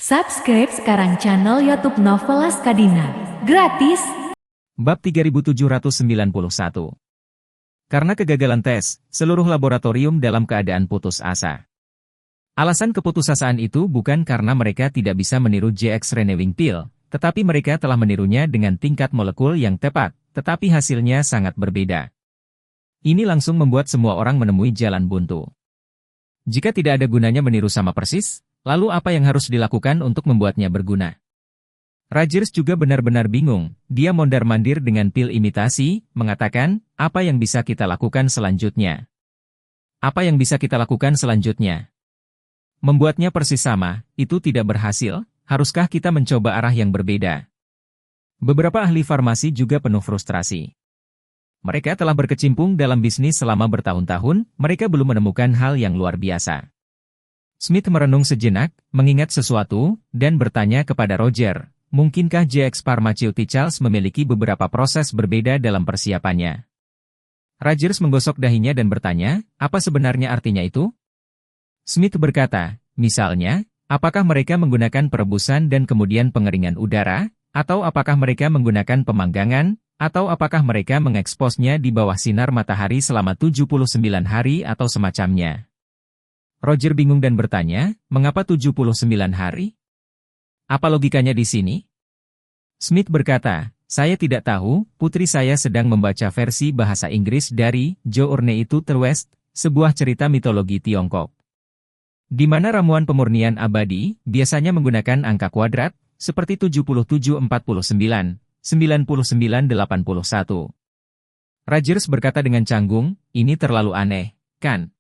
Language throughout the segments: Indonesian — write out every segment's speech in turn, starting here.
Subscribe sekarang channel YouTube Novelas Kadina. Gratis. Bab 3791. Karena kegagalan tes, seluruh laboratorium dalam keadaan putus asa. Alasan keputusasaan itu bukan karena mereka tidak bisa meniru JX Renewing Pill, tetapi mereka telah menirunya dengan tingkat molekul yang tepat, tetapi hasilnya sangat berbeda. Ini langsung membuat semua orang menemui jalan buntu. Jika tidak ada gunanya meniru sama persis, lalu apa yang harus dilakukan untuk membuatnya berguna? Rogers juga benar-benar bingung. Dia mondar-mandir dengan pil imitasi, mengatakan, apa yang bisa kita lakukan selanjutnya? Apa yang bisa kita lakukan selanjutnya? Membuatnya persis sama, itu tidak berhasil, haruskah kita mencoba arah yang berbeda? Beberapa ahli farmasi juga penuh frustrasi. Mereka telah berkecimpung dalam bisnis selama bertahun-tahun, mereka belum menemukan hal yang luar biasa. Smith merenung sejenak, mengingat sesuatu, dan bertanya kepada Roger, mungkinkah JX Pharmaceuticals memiliki beberapa proses berbeda dalam persiapannya? Rogers menggosok dahinya dan bertanya, apa sebenarnya artinya itu? Smith berkata, misalnya, apakah mereka menggunakan perebusan dan kemudian pengeringan udara, atau apakah mereka menggunakan pemanggangan, atau apakah mereka mengeksposnya di bawah sinar matahari selama 79 hari atau semacamnya? Roger bingung dan bertanya, mengapa 79 hari? Apa logikanya di sini? Smith berkata, saya tidak tahu, putri saya sedang membaca versi bahasa Inggris dari Journey to the West, sebuah cerita mitologi Tiongkok. Di mana ramuan pemurnian abadi biasanya menggunakan angka kuadrat, seperti 7749, 9981. Rogers berkata dengan canggung, ini terlalu aneh, kan?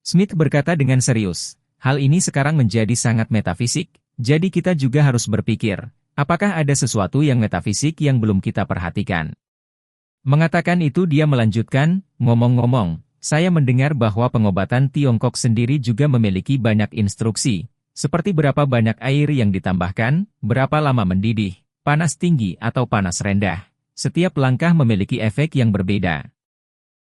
Smith berkata dengan serius, hal ini sekarang menjadi sangat metafisik, jadi kita juga harus berpikir, apakah ada sesuatu yang metafisik yang belum kita perhatikan? Mengatakan itu dia melanjutkan, ngomong-ngomong, saya mendengar bahwa pengobatan Tiongkok sendiri juga memiliki banyak instruksi, seperti berapa banyak air yang ditambahkan, berapa lama mendidih, panas tinggi atau panas rendah. Setiap langkah memiliki efek yang berbeda.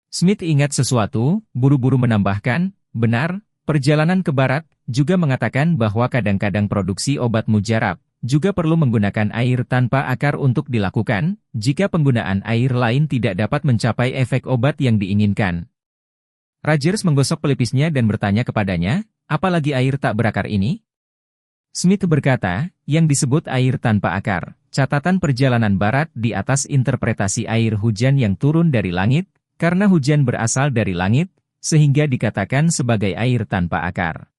Smith ingat sesuatu, buru-buru menambahkan, benar, perjalanan ke barat, juga mengatakan bahwa kadang-kadang produksi obat mujarab, juga perlu menggunakan air tanpa akar untuk dilakukan, jika penggunaan air lain tidak dapat mencapai efek obat yang diinginkan. Rogers menggosok pelipisnya dan bertanya kepadanya, apalagi air tak berakar ini? Smith berkata, yang disebut air tanpa akar, catatan perjalanan barat di atas interpretasi air hujan yang turun dari langit, karena hujan berasal dari langit, sehingga dikatakan sebagai air tanpa akar.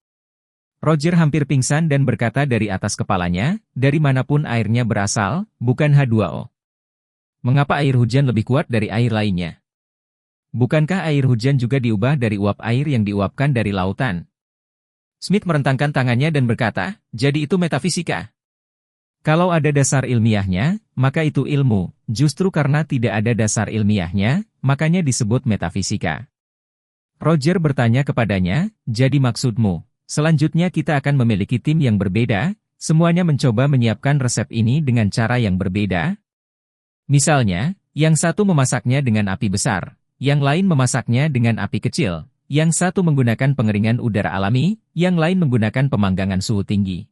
Roger hampir pingsan dan berkata dari atas kepalanya, dari manapun airnya berasal, bukan H2O. Mengapa air hujan lebih kuat dari air lainnya? Bukankah air hujan juga diubah dari uap air yang diuapkan dari lautan? Smith merentangkan tangannya dan berkata, jadi itu metafisika. Kalau ada dasar ilmiahnya, maka itu ilmu, justru karena tidak ada dasar ilmiahnya, makanya disebut metafisika. Roger bertanya kepadanya, jadi maksudmu, selanjutnya kita akan memiliki tim yang berbeda, semuanya mencoba menyiapkan resep ini dengan cara yang berbeda? Misalnya, yang satu memasaknya dengan api besar, yang lain memasaknya dengan api kecil, yang satu menggunakan pengeringan udara alami, yang lain menggunakan pemanggangan suhu tinggi.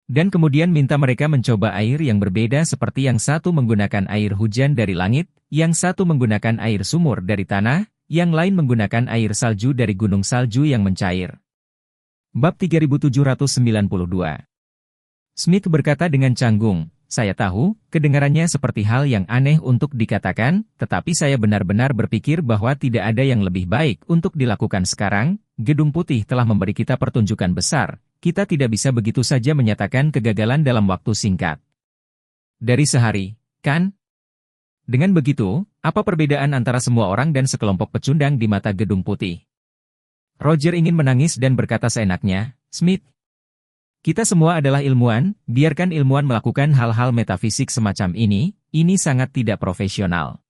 Dan kemudian minta mereka mencoba air yang berbeda seperti yang satu menggunakan air hujan dari langit, yang satu menggunakan air sumur dari tanah, yang lain menggunakan air salju dari gunung salju yang mencair. Bab 3792. Smith berkata dengan canggung, saya tahu, kedengarannya seperti hal yang aneh untuk dikatakan, tetapi saya benar-benar berpikir bahwa tidak ada yang lebih baik untuk dilakukan sekarang. Gedung Putih telah memberi kita pertunjukan besar, kita tidak bisa begitu saja menyatakan kegagalan dalam waktu singkat. Dari sehari, kan? Dengan begitu, apa perbedaan antara semua orang dan sekelompok pecundang di mata Gedung Putih? Roger ingin menangis dan berkata seenaknya, Smith, kita semua adalah ilmuwan, biarkan ilmuwan melakukan hal-hal metafisik semacam ini sangat tidak profesional.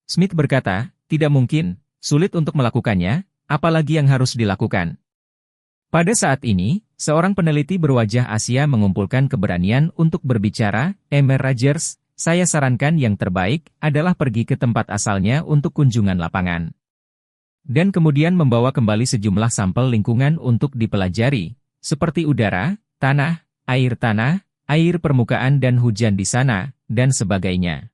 Smith berkata, tidak mungkin, sulit untuk melakukannya, apalagi yang harus dilakukan. Pada saat ini, seorang peneliti berwajah Asia mengumpulkan keberanian untuk berbicara, Emer Rogers, saya sarankan yang terbaik adalah pergi ke tempat asalnya untuk kunjungan lapangan. Dan kemudian membawa kembali sejumlah sampel lingkungan untuk dipelajari, seperti udara, tanah, air tanah, air permukaan dan hujan di sana, dan sebagainya.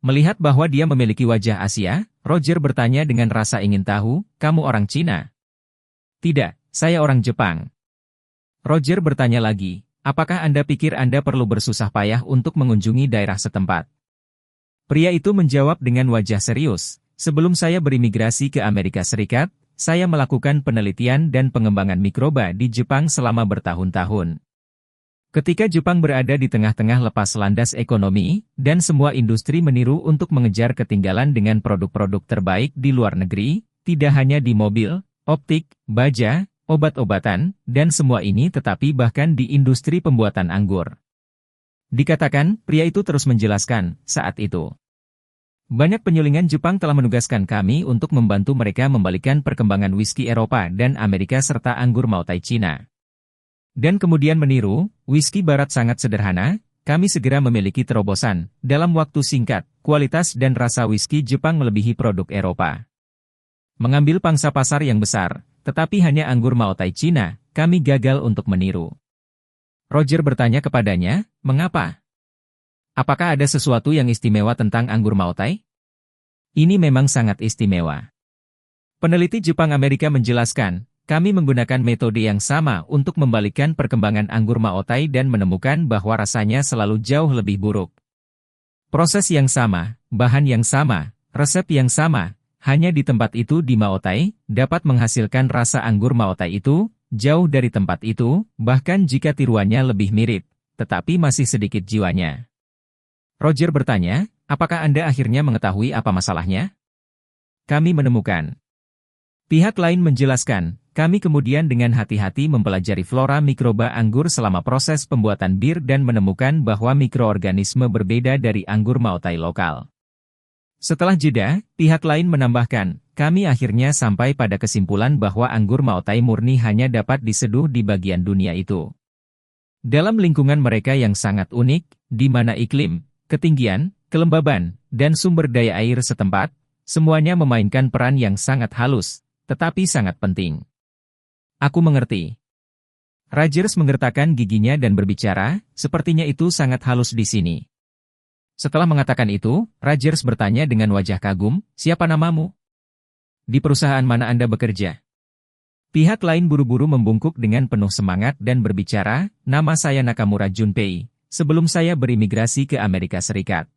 Melihat bahwa dia memiliki wajah Asia, Roger bertanya dengan rasa ingin tahu, "Kamu orang Cina?" "Tidak, saya orang Jepang." Roger bertanya lagi, "Apakah Anda pikir Anda perlu bersusah payah untuk mengunjungi daerah setempat?" Pria itu menjawab dengan wajah serius, "Sebelum saya berimigrasi ke Amerika Serikat, saya melakukan penelitian dan pengembangan mikroba di Jepang selama bertahun-tahun. Ketika Jepang berada di tengah-tengah lepas landas ekonomi, dan semua industri meniru untuk mengejar ketinggalan dengan produk-produk terbaik di luar negeri, tidak hanya di mobil, optik, baja, obat-obatan, dan semua ini tetapi bahkan di industri pembuatan anggur." Dikatakan, pria itu terus menjelaskan, "Saat itu, banyak penyulingan Jepang telah menugaskan kami untuk membantu mereka membalikan perkembangan whisky Eropa dan Amerika serta anggur Mautai Cina. Dan kemudian meniru, whisky barat sangat sederhana, kami segera memiliki terobosan, dalam waktu singkat, kualitas dan rasa whisky Jepang melebihi produk Eropa. Mengambil pangsa pasar yang besar, tetapi hanya anggur Mautai Cina, kami gagal untuk meniru." Roger bertanya kepadanya, "Mengapa? Apakah ada sesuatu yang istimewa tentang anggur Mautai?" "Ini memang sangat istimewa." Peneliti Jepang Amerika menjelaskan, "Kami menggunakan metode yang sama untuk membalikkan perkembangan anggur Mautai dan menemukan bahwa rasanya selalu jauh lebih buruk. Proses yang sama, bahan yang sama, resep yang sama, hanya di tempat itu di Mautai, dapat menghasilkan rasa anggur Mautai itu, jauh dari tempat itu, bahkan jika tiruannya lebih mirip, tetapi masih sedikit jiwanya." Roger bertanya, "Apakah Anda akhirnya mengetahui apa masalahnya?" "Kami menemukan." Pihak lain menjelaskan, "Kami kemudian dengan hati-hati mempelajari flora mikroba anggur selama proses pembuatan bir dan menemukan bahwa mikroorganisme berbeda dari anggur Mautai lokal." Setelah jeda, pihak lain menambahkan, "Kami akhirnya sampai pada kesimpulan bahwa anggur Mautai murni hanya dapat diseduh di bagian dunia itu. Dalam lingkungan mereka yang sangat unik, di mana iklim, ketinggian, kelembaban, dan sumber daya air setempat, semuanya memainkan peran yang sangat halus, tetapi sangat penting." "Aku mengerti." Rogers menggertakkan giginya dan berbicara, "Sepertinya itu sangat halus di sini." Setelah mengatakan itu, Rogers bertanya dengan wajah kagum, "Siapa namamu? Di perusahaan mana Anda bekerja?" Pihak lain buru-buru membungkuk dengan penuh semangat dan berbicara, "Nama saya Nakamura Junpei, sebelum saya berimigrasi ke Amerika Serikat.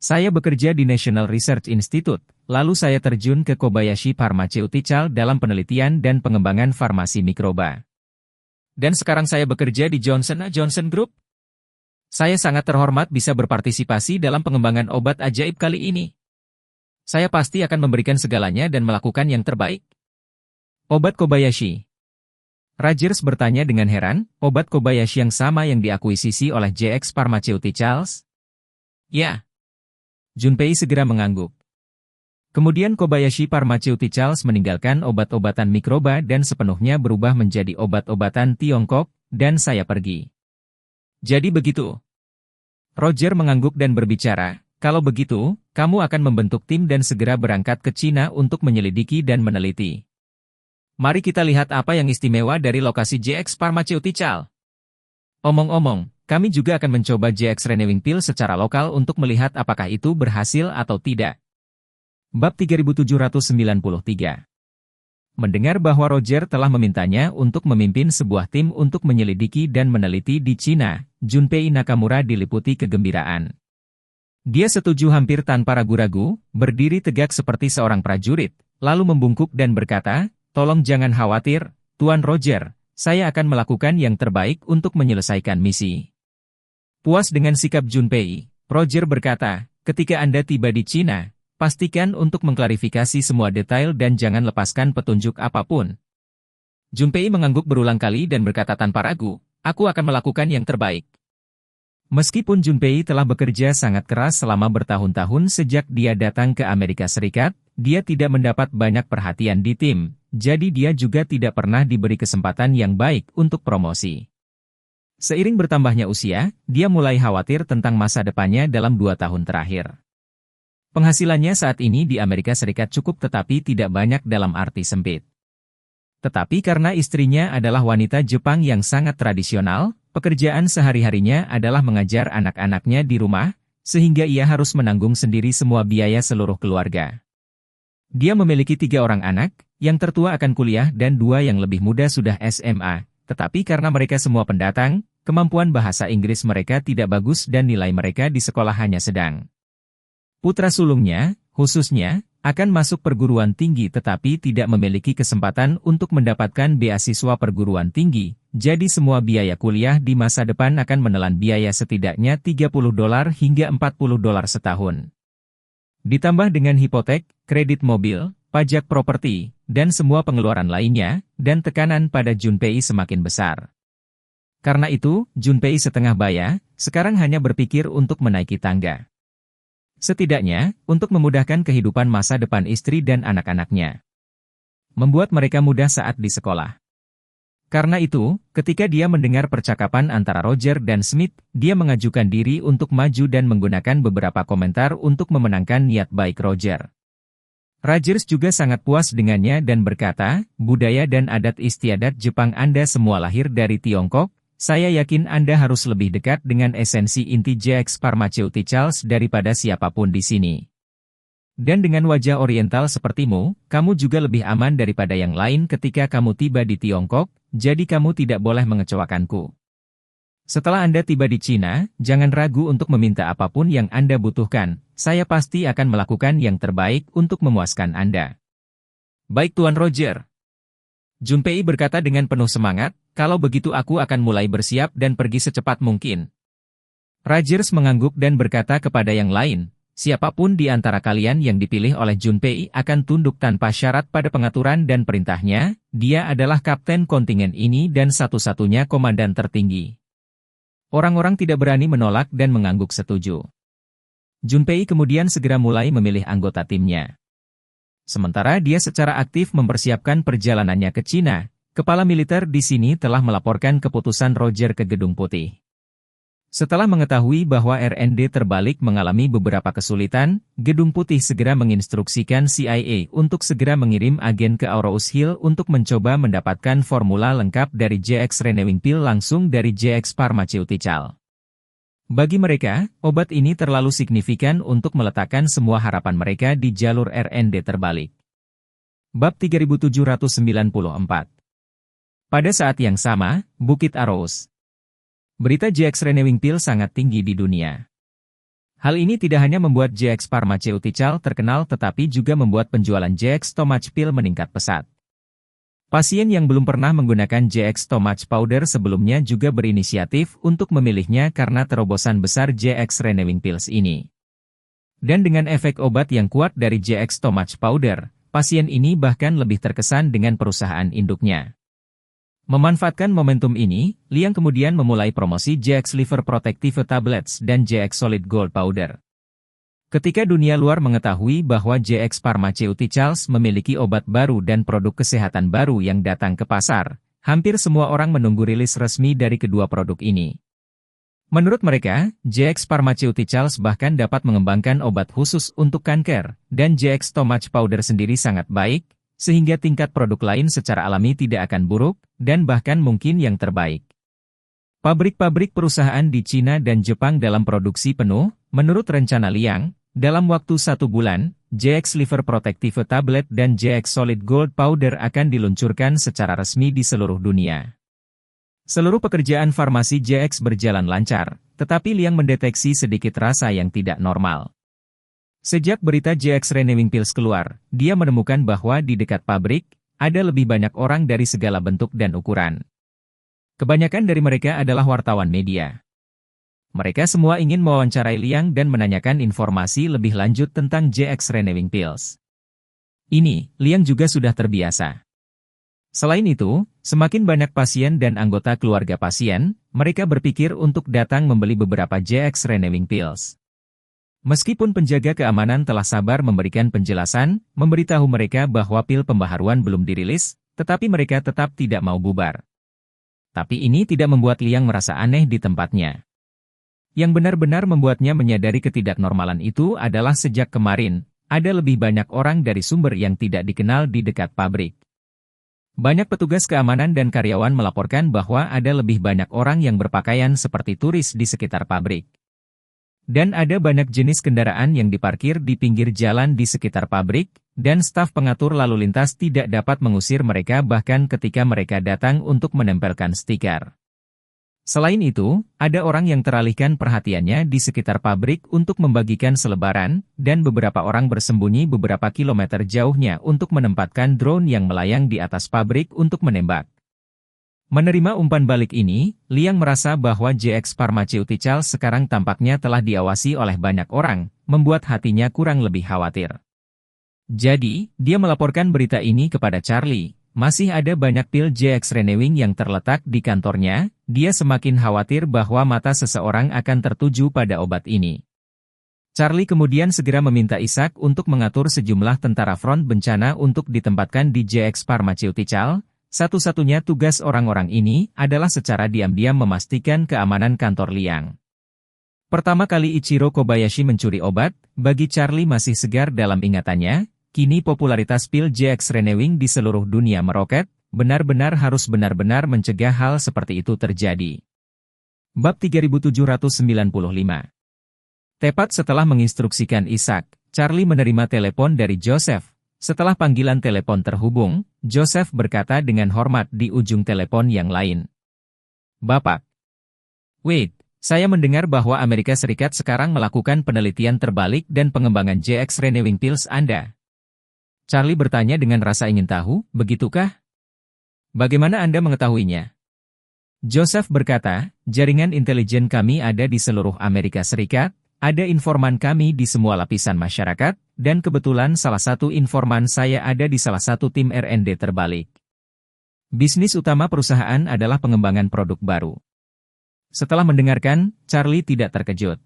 Saya bekerja di National Research Institute, lalu saya terjun ke Kobayashi Pharmaceutical dalam penelitian dan pengembangan farmasi mikroba. Dan sekarang saya bekerja di Johnson & Johnson Group. Saya sangat terhormat bisa berpartisipasi dalam pengembangan obat ajaib kali ini. Saya pasti akan memberikan segalanya dan melakukan yang terbaik." "Obat Kobayashi?" Rogers bertanya dengan heran, "Obat Kobayashi yang sama yang diakuisisi oleh JX Pharmaceuticals?" "Ya." Junpei segera mengangguk. Kemudian Kobayashi Pharmaceuticals meninggalkan obat-obatan mikroba dan sepenuhnya berubah menjadi obat-obatan Tiongkok, dan saya pergi. "Jadi begitu?" Roger mengangguk dan berbicara, "Kalau begitu, kamu akan membentuk tim dan segera berangkat ke Cina untuk menyelidiki dan meneliti. Mari kita lihat apa yang istimewa dari lokasi JX Pharmaceutical. Omong-omong, kami juga akan mencoba JX Renewing Pill secara lokal untuk melihat apakah itu berhasil atau tidak." Bab 3793. Mendengar bahwa Roger telah memintanya untuk memimpin sebuah tim untuk menyelidiki dan meneliti di Cina, Junpei Nakamura diliputi kegembiraan. Dia setuju hampir tanpa ragu-ragu, berdiri tegak seperti seorang prajurit, lalu membungkuk dan berkata, "Tolong jangan khawatir, Tuan Roger, saya akan melakukan yang terbaik untuk menyelesaikan misi." Puas dengan sikap Junpei, Roger berkata, "Ketika Anda tiba di Cina, pastikan untuk mengklarifikasi semua detail dan jangan lepaskan petunjuk apapun." Junpei mengangguk berulang kali dan berkata tanpa ragu, "Aku akan melakukan yang terbaik." Meskipun Junpei telah bekerja sangat keras selama bertahun-tahun sejak dia datang ke Amerika Serikat, dia tidak mendapat banyak perhatian di tim, jadi dia juga tidak pernah diberi kesempatan yang baik untuk promosi. Seiring bertambahnya usia, dia mulai khawatir tentang masa depannya dalam 2 tahun terakhir. Penghasilannya saat ini di Amerika Serikat cukup tetapi tidak banyak dalam arti sempit. Tetapi karena istrinya adalah wanita Jepang yang sangat tradisional, Pekerjaan sehari-harinya adalah mengajar anak-anaknya di rumah, sehingga ia harus menanggung sendiri semua biaya seluruh keluarga. Dia memiliki 3 orang anak, yang tertua akan kuliah dan 2 yang lebih muda sudah SMA, tetapi karena mereka semua pendatang, kemampuan bahasa Inggris mereka tidak bagus dan nilai mereka di sekolah hanya sedang. Putra sulungnya, khususnya, akan masuk perguruan tinggi tetapi tidak memiliki kesempatan untuk mendapatkan beasiswa perguruan tinggi, jadi semua biaya kuliah di masa depan akan menelan biaya setidaknya $30 hingga $40 setahun. Ditambah dengan hipotek, kredit mobil, pajak properti, dan semua pengeluaran lainnya, dan tekanan pada Junpei semakin besar. Karena itu, Junpei setengah baya, sekarang hanya berpikir untuk menaiki tangga. Setidaknya, untuk memudahkan kehidupan masa depan istri dan anak-anaknya. Membuat mereka mudah saat di sekolah. Karena itu, ketika dia mendengar percakapan antara Roger dan Smith, dia mengajukan diri untuk maju dan menggunakan beberapa komentar untuk memenangkan niat baik Roger. Rogers juga sangat puas dengannya dan berkata, budaya dan adat istiadat Jepang Anda semua lahir dari Tiongkok, saya yakin Anda harus lebih dekat dengan esensi inti JX Pharmaceuticals daripada siapapun di sini. Dan dengan wajah oriental sepertimu, kamu juga lebih aman daripada yang lain ketika kamu tiba di Tiongkok, jadi kamu tidak boleh mengecewakanku. Setelah Anda tiba di Cina, jangan ragu untuk meminta apapun yang Anda butuhkan, saya pasti akan melakukan yang terbaik untuk memuaskan Anda. Baik Tuan Roger. Junpei berkata dengan penuh semangat, kalau begitu aku akan mulai bersiap dan pergi secepat mungkin. Rogers mengangguk dan berkata kepada yang lain, siapapun di antara kalian yang dipilih oleh Junpei akan tunduk tanpa syarat pada pengaturan dan perintahnya, dia adalah kapten kontingen ini dan satu-satunya komandan tertinggi. Orang-orang tidak berani menolak dan mengangguk setuju. Junpei kemudian segera mulai memilih anggota timnya. Sementara dia secara aktif mempersiapkan perjalanannya ke Cina, kepala militer di sini telah melaporkan keputusan Roger ke Gedung Putih. Setelah mengetahui bahwa RND terbalik mengalami beberapa kesulitan, Gedung Putih segera menginstruksikan CIA untuk segera mengirim agen ke Aurous Hill untuk mencoba mendapatkan formula lengkap dari JX Renewing Pill langsung dari JX Pharmaceutical. Bagi mereka, obat ini terlalu signifikan untuk meletakkan semua harapan mereka di jalur RND terbalik. Bab 3794. Pada saat yang sama, Bukit Arouse. Berita JX Renewing Pill sangat tinggi di dunia. Hal ini tidak hanya membuat JX Pharmaceutical terkenal tetapi juga membuat penjualan JX Stomach Pill meningkat pesat. Pasien yang belum pernah menggunakan JX Stomach Powder sebelumnya juga berinisiatif untuk memilihnya karena terobosan besar JX Renewing Pills ini. Dan dengan efek obat yang kuat dari JX Stomach Powder, pasien ini bahkan lebih terkesan dengan perusahaan induknya. Memanfaatkan momentum ini, Liang kemudian memulai promosi JX Liver Protective Tablets dan JX Solid Gold Powder. Ketika dunia luar mengetahui bahwa JX Pharmaceuticals memiliki obat baru dan produk kesehatan baru yang datang ke pasar, hampir semua orang menunggu rilis resmi dari kedua produk ini. Menurut mereka, JX Pharmaceuticals bahkan dapat mengembangkan obat khusus untuk kanker, dan JX Stomach Powder sendiri sangat baik, sehingga tingkat produk lain secara alami tidak akan buruk, dan bahkan mungkin yang terbaik. Pabrik-pabrik perusahaan di Cina dan Jepang dalam produksi penuh, menurut rencana Liang, dalam waktu 1 bulan, JX Liver Protective Tablet dan JX Solid Gold Powder akan diluncurkan secara resmi di seluruh dunia. Seluruh pekerjaan farmasi JX berjalan lancar, tetapi Liang mendeteksi sedikit rasa yang tidak normal. Sejak berita JX Renewing Pills keluar, dia menemukan bahwa di dekat pabrik, ada lebih banyak orang dari segala bentuk dan ukuran. Kebanyakan dari mereka adalah wartawan media. Mereka semua ingin mewawancarai Liang dan menanyakan informasi lebih lanjut tentang JX Renewing Pills. Ini, Liang juga sudah terbiasa. Selain itu, semakin banyak pasien dan anggota keluarga pasien, mereka berpikir untuk datang membeli beberapa JX Renewing Pills. Meskipun penjaga keamanan telah sabar memberikan penjelasan, memberitahu mereka bahwa pil pembaharuan belum dirilis, tetapi mereka tetap tidak mau bubar. Tapi ini tidak membuat Liang merasa aneh di tempatnya. Yang benar-benar membuatnya menyadari ketidaknormalan itu adalah sejak kemarin, ada lebih banyak orang dari sumber yang tidak dikenal di dekat pabrik. Banyak petugas keamanan dan karyawan melaporkan bahwa ada lebih banyak orang yang berpakaian seperti turis di sekitar pabrik. Dan ada banyak jenis kendaraan yang diparkir di pinggir jalan di sekitar pabrik, dan staf pengatur lalu lintas tidak dapat mengusir mereka bahkan ketika mereka datang untuk menempelkan stiker. Selain itu, ada orang yang teralihkan perhatiannya di sekitar pabrik untuk membagikan selebaran, dan beberapa orang bersembunyi beberapa kilometer jauhnya untuk menempatkan drone yang melayang di atas pabrik untuk menembak. Menerima umpan balik ini, Liang merasa bahwa JX Pharmaceuticals sekarang tampaknya telah diawasi oleh banyak orang, membuat hatinya kurang lebih khawatir. Jadi, dia melaporkan berita ini kepada Charlie. Masih ada banyak pil JX Renewing yang terletak di kantornya, dia semakin khawatir bahwa mata seseorang akan tertuju pada obat ini. Charlie kemudian segera meminta Isaac untuk mengatur sejumlah tentara front bencana untuk ditempatkan di JX Pharmaceuticals. Satu-satunya tugas orang-orang ini adalah secara diam-diam memastikan keamanan kantor Liang. Pertama kali Ichiro Kobayashi mencuri obat, bagi Charlie masih segar dalam ingatannya, kini popularitas pil JX Renewing di seluruh dunia meroket, benar-benar harus benar-benar mencegah hal seperti itu terjadi. Bab 3795. Tepat setelah menginstruksikan Isaac, Charlie menerima telepon dari Joseph. Setelah panggilan telepon terhubung, Joseph berkata dengan hormat di ujung telepon yang lain. Bapak. Wait, saya mendengar bahwa Amerika Serikat sekarang melakukan penelitian terbalik dan pengembangan JX Renewing Pills Anda. Charlie bertanya dengan rasa ingin tahu, begitukah? Bagaimana Anda mengetahuinya? Joseph berkata, jaringan intelijen kami ada di seluruh Amerika Serikat, ada informan kami di semua lapisan masyarakat, dan kebetulan salah satu informan saya ada di salah satu tim R&D terbalik. Bisnis utama perusahaan adalah pengembangan produk baru. Setelah mendengarkan, Charlie tidak terkejut.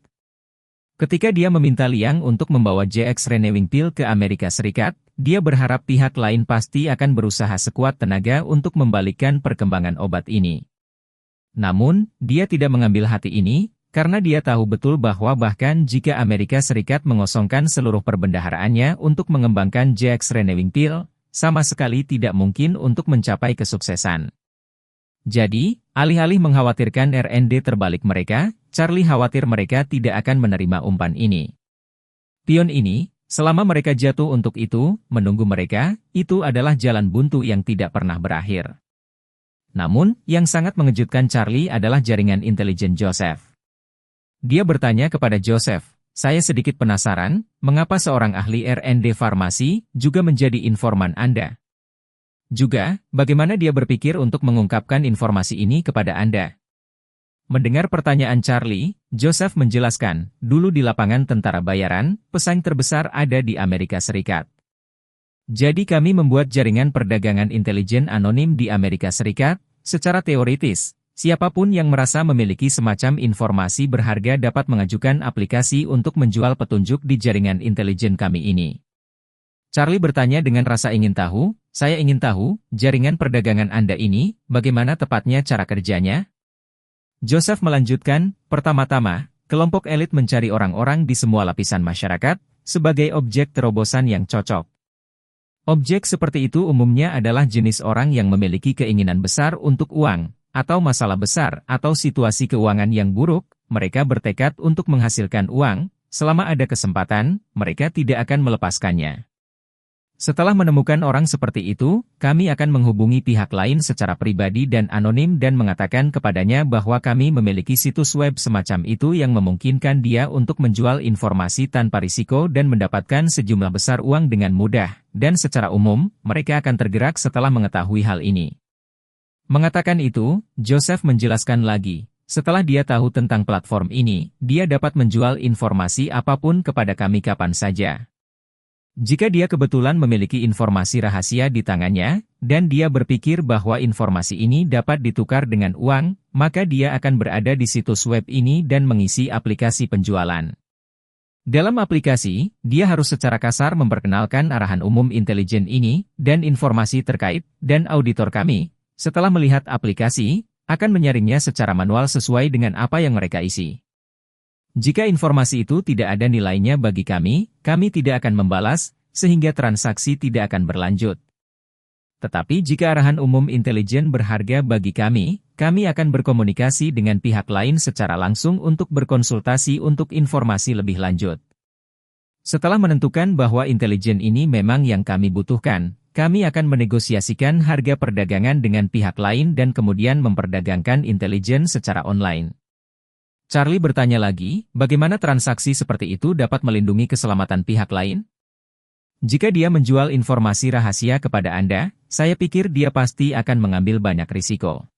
Ketika dia meminta Liang untuk membawa JX Renewing Pill ke Amerika Serikat, dia berharap pihak lain pasti akan berusaha sekuat tenaga untuk membalikkan perkembangan obat ini. Namun, dia tidak mengambil hati ini, karena dia tahu betul bahwa bahkan jika Amerika Serikat mengosongkan seluruh perbendaharaannya untuk mengembangkan JX Renewing Pill, sama sekali tidak mungkin untuk mencapai kesuksesan. Jadi, alih-alih mengkhawatirkan R&D terbalik mereka, Charlie khawatir mereka tidak akan menerima umpan ini. Pion ini, selama mereka jatuh untuk itu, menunggu mereka, itu adalah jalan buntu yang tidak pernah berakhir. Namun, yang sangat mengejutkan Charlie adalah jaringan intelijen Joseph. Dia bertanya kepada Joseph, saya sedikit penasaran, mengapa seorang ahli R&D farmasi juga menjadi informan Anda? Juga, bagaimana dia berpikir untuk mengungkapkan informasi ini kepada Anda? Mendengar pertanyaan Charlie, Joseph menjelaskan, dulu di lapangan tentara bayaran, pesaing terbesar ada di Amerika Serikat. Jadi kami membuat jaringan perdagangan intelijen anonim di Amerika Serikat, secara teoritis. Siapapun yang merasa memiliki semacam informasi berharga dapat mengajukan aplikasi untuk menjual petunjuk di jaringan intelijen kami ini. Charlie bertanya dengan rasa ingin tahu, saya ingin tahu, jaringan perdagangan Anda ini, bagaimana tepatnya cara kerjanya? Joseph melanjutkan, pertama-tama, kelompok elit mencari orang-orang di semua lapisan masyarakat, sebagai objek terobosan yang cocok. Objek seperti itu umumnya adalah jenis orang yang memiliki keinginan besar untuk uang, atau masalah besar, atau situasi keuangan yang buruk, mereka bertekad untuk menghasilkan uang, selama ada kesempatan, mereka tidak akan melepaskannya. Setelah menemukan orang seperti itu, kami akan menghubungi pihak lain secara pribadi dan anonim dan mengatakan kepadanya bahwa kami memiliki situs web semacam itu yang memungkinkan dia untuk menjual informasi tanpa risiko dan mendapatkan sejumlah besar uang dengan mudah, dan secara umum, mereka akan tergerak setelah mengetahui hal ini. Mengatakan itu, Joseph menjelaskan lagi, setelah dia tahu tentang platform ini, dia dapat menjual informasi apapun kepada kami kapan saja. Jika dia kebetulan memiliki informasi rahasia di tangannya, dan dia berpikir bahwa informasi ini dapat ditukar dengan uang, maka dia akan berada di situs web ini dan mengisi aplikasi penjualan. Dalam aplikasi, dia harus secara kasar memperkenalkan arahan umum intelijen ini, dan informasi terkait, dan auditor kami, setelah melihat aplikasi, akan menyaringnya secara manual sesuai dengan apa yang mereka isi. Jika informasi itu tidak ada nilainya bagi kami tidak akan membalas, sehingga transaksi tidak akan berlanjut. Tetapi jika arahan umum intelijen berharga bagi kami akan berkomunikasi dengan pihak lain secara langsung untuk berkonsultasi untuk informasi lebih lanjut. Setelah menentukan bahwa intelijen ini memang yang kami butuhkan, kami akan menegosiasikan harga perdagangan dengan pihak lain dan kemudian memperdagangkan intelijen secara online. Charlie bertanya lagi, bagaimana transaksi seperti itu dapat melindungi keselamatan pihak lain? Jika dia menjual informasi rahasia kepada Anda, saya pikir dia pasti akan mengambil banyak risiko.